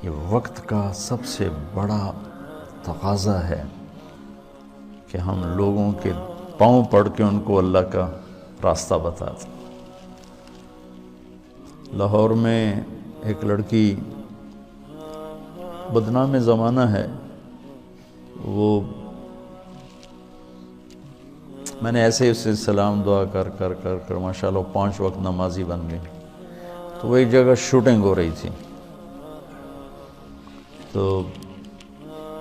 یہ وقت کا سب سے بڑا تقاضا ہے کہ ہم لوگوں کے پاؤں پڑھ کے ان کو اللہ کا راستہ بتا دیں۔ لاہور میں ایک لڑکی، بدنام زمانہ ہے، وہ میں نے ایسے اسے سلام دعا کر کر کر کر ماشاءاللہ 5 وقت نمازی بن گئی۔ تو وہ ایک جگہ شوٹنگ ہو رہی تھی، تو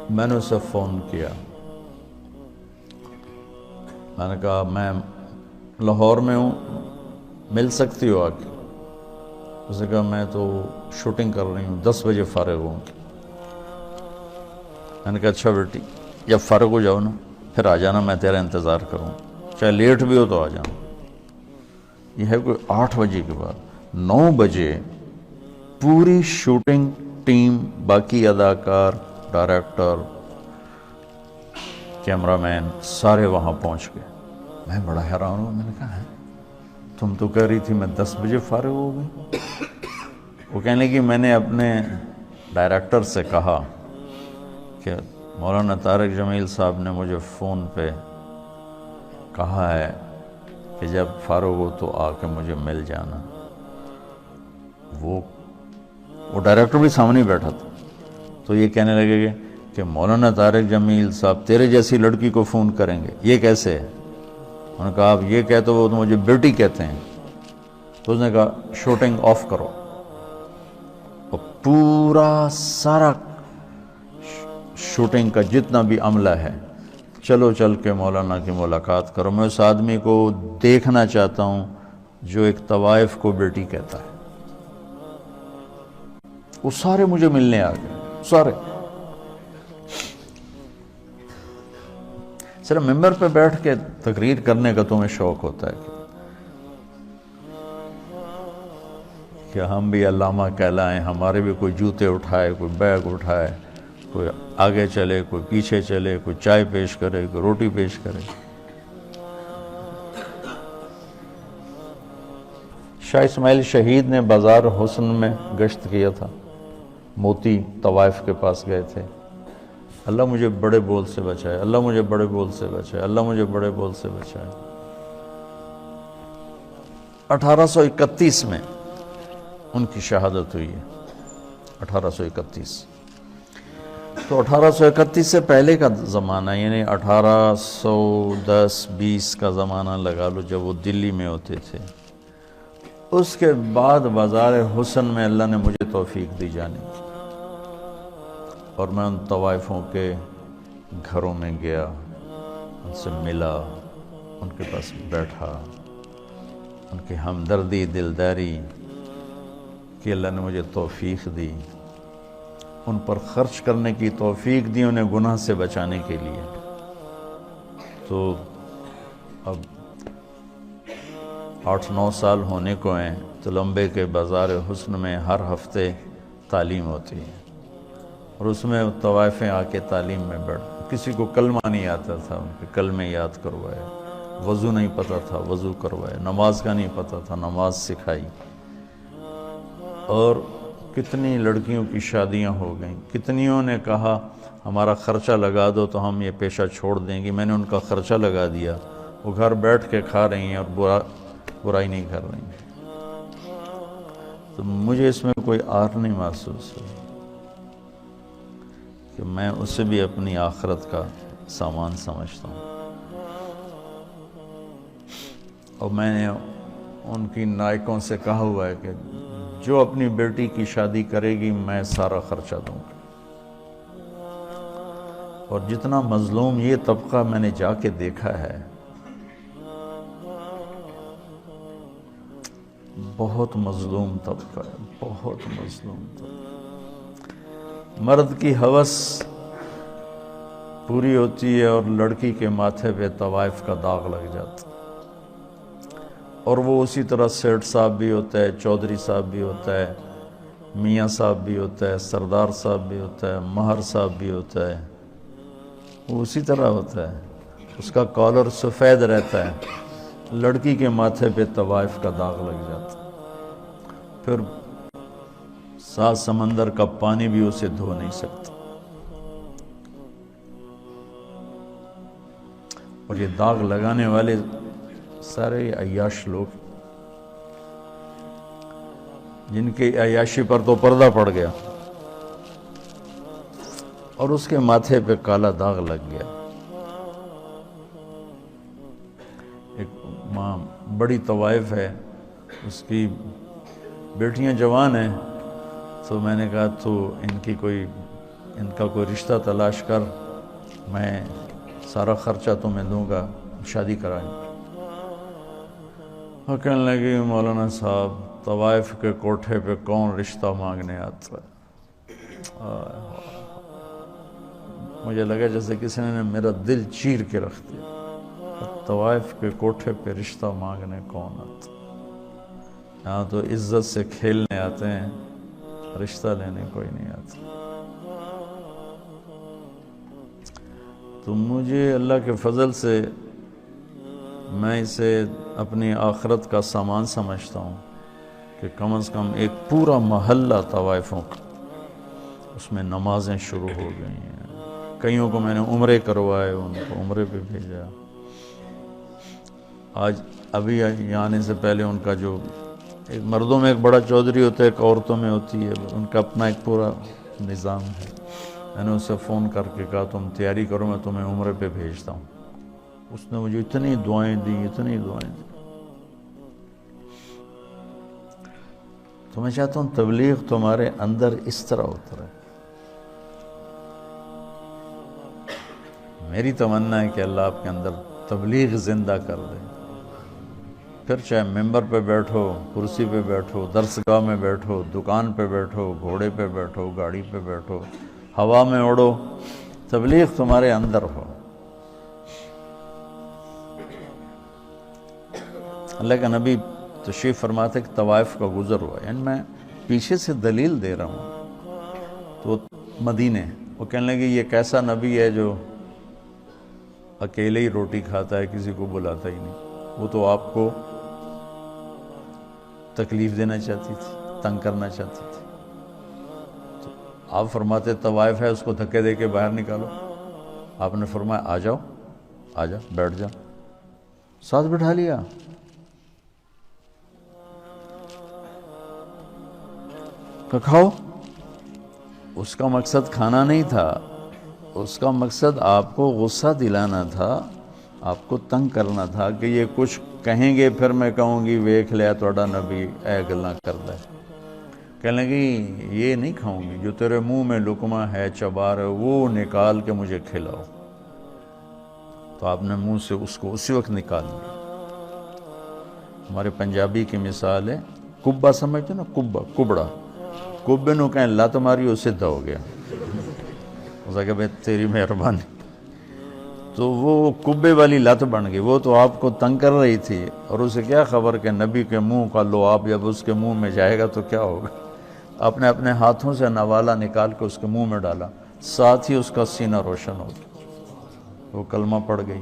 میں نے اسے فون کیا، میں نے کہا میں لاہور میں ہوں، مل سکتی ہو آ کے؟ اس نے کہا میں تو شوٹنگ کر رہی ہوں، 10 بجے فارغ ہوں گی۔ میں نے کہا اچھا بیٹی، جب فارغ ہو جاؤ نا پھر آ جانا، میں تیرا انتظار کروں، چاہے لیٹ بھی ہو تو آ جانا۔ یہ ہے کوئی 8 بجے کے بعد۔ 9 بجے پوری شوٹنگ ٹیم، باقی اداکار، ڈائریکٹر، کیمرہ مین، سارے وہاں پہنچ گئے۔ میں بڑا حیران ہوں، میں نے کہا ہے تم تو کہہ رہی تھی میں 10 بجے فارغ ہو گئی۔ وہ کہنے کہ میں نے اپنے ڈائریکٹر سے کہا کہ مولانا طارق جمیل صاحب نے مجھے فون پہ کہا ہے کہ جب فارغ ہو تو آ کے مجھے مل جانا۔ وہ ڈائریکٹر بھی سامنے بیٹھا تھا، تو یہ کہنے لگے کہ مولانا طارق جمیل صاحب تیرے جیسی لڑکی کو فون کریں گے، یہ کیسے ہے؟ انہوں نے کہا آپ یہ کہتے ہو وہ تو مجھے بیٹی کہتے ہیں۔ تو اس نے کہا شوٹنگ آف کرو، اور پورا سارا شوٹنگ کا جتنا بھی عملہ ہے، چلو چل کے مولانا کی ملاقات کرو، میں اس آدمی کو دیکھنا چاہتا ہوں جو ایک طوائف کو بیٹی کہتا ہے۔ وہ سارے مجھے ملنے آ گئے، سارے۔ صرف ممبر پہ بیٹھ کے تقریر کرنے کا تمہیں شوق ہوتا ہے کہ ہم بھی علامہ کہلائیں، ہمارے بھی کوئی جوتے اٹھائے، کوئی بیگ اٹھائے، کوئی آگے چلے، کوئی پیچھے چلے، کوئی چائے پیش کرے، کوئی روٹی پیش کرے۔ شاہ اسماعیل شہید نے بازار حسن میں گشت کیا تھا، موتی طوائف کے پاس گئے تھے۔ اللہ مجھے بڑے بول سے بچائے، اللہ مجھے بڑے بول سے بچائے، اللہ مجھے بڑے بول سے بچائے۔ 1831 میں ان کی شہادت ہوئی ہے، 1831۔ تو 1831 سے پہلے کا زمانہ، یعنی 1810-20 کا زمانہ لگا لو، جب وہ دلی میں ہوتے تھے۔ اس کے بعد بازار حسن میں اللہ نے مجھے توفیق دی جانے کی، اور میں ان طوائفوں کے گھروں میں گیا، ان سے ملا، ان کے پاس بیٹھا، ان کی ہمدردی، دلداری کی اللہ نے مجھے توفیق دی، ان پر خرچ کرنے کی توفیق دی، انہیں گناہ سے بچانے کے لیے۔ تو اب 8-9 سال ہونے کو ہیں، تو لمبے کے بازار حسن میں ہر ہفتے تعلیم ہوتی ہے، اور اس میں طوائفیں آ کے تعلیم میں بیٹھ، کسی کو کلمہ نہیں آتا تھا، ان کے کلمے یاد کروائے، وضو نہیں پتہ تھا وضو کروائے، نماز کا نہیں پتہ تھا نماز سکھائی، اور کتنی لڑکیوں کی شادیاں ہو گئیں۔ کتنیوں نے کہا ہمارا خرچہ لگا دو تو ہم یہ پیشہ چھوڑ دیں گے، میں نے ان کا خرچہ لگا دیا، وہ گھر بیٹھ کے کھا رہی ہیں اور برائی نہیں کر رہی ہیں۔ تو مجھے اس میں کوئی آر نہیں محسوس ہوئی کہ میں اسے بھی اپنی آخرت کا سامان سمجھتا ہوں، اور میں نے ان کی نائکوں سے کہا ہوا ہے کہ جو اپنی بیٹی کی شادی کرے گی میں سارا خرچہ دوں گا۔ اور جتنا مظلوم یہ طبقہ میں نے جا کے دیکھا ہے، بہت مظلوم طبقہ ہے، بہت مظلوم طبقہ۔ مرد کی ہوس پوری ہوتی ہے اور لڑکی کے ماتھے پہ طوائف کا داغ لگ جاتا، اور وہ اسی طرح سیٹھ صاحب بھی ہوتا ہے، چودھری صاحب بھی ہوتا ہے، میاں صاحب بھی ہوتا ہے، سردار صاحب بھی ہوتا ہے، مہر صاحب بھی ہوتا ہے، وہ اسی طرح ہوتا ہے، اس کا کالر سفید رہتا ہے، لڑکی کے ماتھے پہ طوائف کا داغ لگ جاتا، پھر 7 سمندر کا پانی بھی اسے دھو نہیں سکتا. اور یہ داغ لگانے والے سارے عیاش لوگ جن کی عیاشی پر تو پردہ پڑ گیا اور اس کے ماتھے پہ کالا داغ لگ گیا. ایک ماں بڑی طوائف ہے، اس کی بیٹیاں جوان ہیں، تو میں نے کہا تو ان کا کوئی رشتہ تلاش کر، میں سارا خرچہ تمہیں دوں گا، شادی کرائیں. اور کہنے لگی مولانا صاحب طوائف کے کوٹھے پہ کون رشتہ مانگنے آتا ہے. مجھے لگا جیسے کسی نے میرا دل چیر کے رکھ دیا. طوائف کے کوٹھے پہ رشتہ مانگنے کون آتا؟ یہاں تو عزت سے کھیلنے آتے ہیں، رشتہ لینے کوئی نہیں آتا. تو مجھے اللہ کے فضل سے میں اسے اپنی آخرت کا سامان سمجھتا ہوں کہ کم از کم ایک پورا محلہ طوائفوں کا، اس میں نمازیں شروع ہو گئی ہیں. کئیوں کو میں نے عمرے کروائے، ان کو عمرے پہ بھیجا. آج ابھی یہاں آنے سے پہلے ان کا جو ایک مردوں میں ایک بڑا چودھری ہوتا ہے، ایک عورتوں میں ہوتی ہے، ان کا اپنا ایک پورا نظام ہے. میں نے اس سے فون کر کے کہا تم تیاری کرو، میں تمہیں عمرے پہ بھیجتا ہوں. اس نے مجھے اتنی دعائیں دی. تو میں چاہتا ہوں تبلیغ تمہارے اندر اس طرح اترے. میری تمنا ہے کہ اللہ آپ کے اندر تبلیغ زندہ کر دے. پھر چاہے ممبر پہ بیٹھو، کرسی پہ بیٹھو، درسگاہ میں بیٹھو، دکان پہ بیٹھو، گھوڑے پہ بیٹھو، گاڑی پہ بیٹھو، ہوا میں اڑو، تبلیغ تمہارے اندر ہو. اللہ کا نبی تشریف فرماتے کہ طوائف کا گزر ہوا، یعنی میں پیچھے سے دلیل دے رہا ہوں. تو مدینے وہ کہنے لگے یہ کیسا نبی ہے جو اکیلے ہی روٹی کھاتا ہے، کسی کو بلاتا ہی نہیں. وہ تو آپ کو تکلیف دینا چاہتی تھی، تنگ کرنا چاہتی تھی. تو آپ فرماتے طوائف ہے، اس کو دھکے دے کے باہر نکالو. آپ نے فرمایا آ جاؤ، آ جا، بیٹھ جا. ساتھ بٹھا لیا. کہ کھاؤ. اس کا مقصد کھانا نہیں تھا، اس کا مقصد آپ کو غصہ دلانا تھا، آپ کو تنگ کرنا تھا کہ یہ کچھ کہیں گے پھر میں کہوں گی ویکھ لیا توڑا نبی اے گلاں کردا ہے. کہنے لگی یہ نہیں کھاؤں گی، جو تیرے منہ میں لقمہ ہے چبا رہے وہ نکال کے مجھے کھلاؤ. تو آپ نے منہ سے اس کو اسی وقت نکال لیا. ہمارے پنجابی کی مثال ہے، کبا سمجھتے نا، کبڑا، کبے نو کہیں لت ماری وہ سدھا ہو گیا. اس کہ بھائی تیری مہربانی. تو وہ کبے والی لت بن گئی. وہ تو آپ کو تنگ کر رہی تھی، اور اسے کیا خبر کہ نبی کے منہ کا لعاب جب اس کے منہ میں جائے گا تو کیا ہوگا. آپ نے اپنے ہاتھوں سے نوالا نکال کے اس کے منہ میں ڈالا، ساتھ ہی اس کا سینہ روشن ہو گیا. وہ کلمہ پڑھ گئی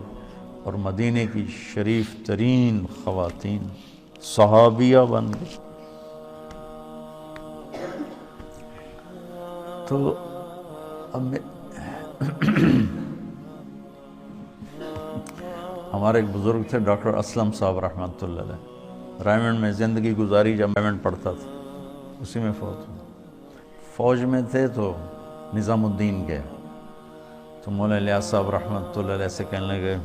اور مدینے کی شریف ترین خواتین صحابیہ بن گئی. تو اب ہمارے ایک بزرگ تھے ڈاکٹر اسلم صاحب رحمۃ اللہ علیہ، رائمنڈ میں زندگی گزاری. جب رائمنڈ پڑھتا تھا اسی میں فوت ہوا. فوج میں تھے تو نظام الدین گئے تو مولانا الیاس صاحب رحمۃ اللہ علیہ سے کہنے لگے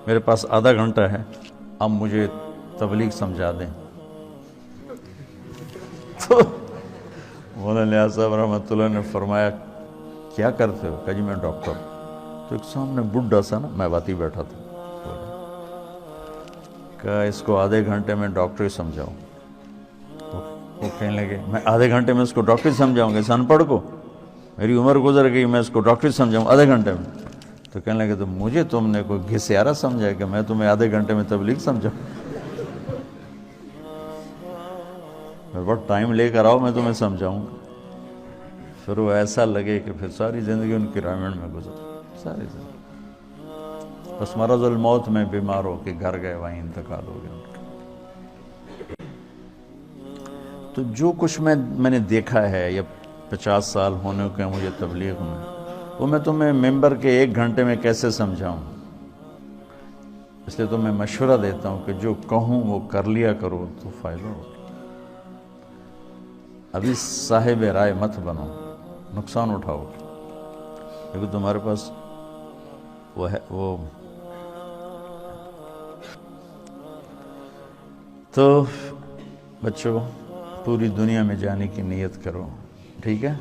میرے پاس آدھا گھنٹہ ہے، اب مجھے تبلیغ سمجھا دیں. تو مولانا الیاس صاحب رحمۃ اللہ نے فرمایا کیا کرتے ہو؟ کہا جی میں ڈاکٹر. تو ایک سامنے بڈھا سا نا میں باتی بیٹھا تھا، کہا اس کو آدھے گھنٹے میں ڈاکٹری سمجھاؤں. وہ کہنے لگے میں آدھے گھنٹے میں اس کو ڈاکٹری سمجھاؤں گا، اس ان پڑھ کو میری عمر گزر گئی، میں اس کو ڈاکٹری سمجھاؤں آدھے گھنٹے میں. تو کہنے لگے تو مجھے تم نے کوئی گھسیارا سمجھا کہ میں تمہیں آدھے گھنٹے میں تبلیغ سمجھاؤں؟ بہت ٹائم لے کر آؤ، میں تمہیں سمجھاؤں گا. پھر وہ ایسا لگے کہ پھر ساری زندگی ان کی رائمنڈ میں گزر، ساری زندگی. بس مرض الموت میں بیمار ہو کے گھر گئے، وہیں انتقال ہو گیا ان کا. تو جو کچھ میں نے دیکھا ہے یا 50 سال ہونے کے مجھے تبلیغ میں، وہ میں تمہیں ممبر کے 1 گھنٹے میں کیسے سمجھاؤں. اس لیے تو میں مشورہ دیتا ہوں کہ جو کہوں وہ کر لیا کرو تو فائدہ ہو. ابھی صاحب رائے مت بنو، نقصان اٹھاؤ، کیونکہ تمہارے پاس وہ ہے وہ. تو بچوں، پوری دنیا میں جانے کی نیت کرو، ٹھیک ہے؟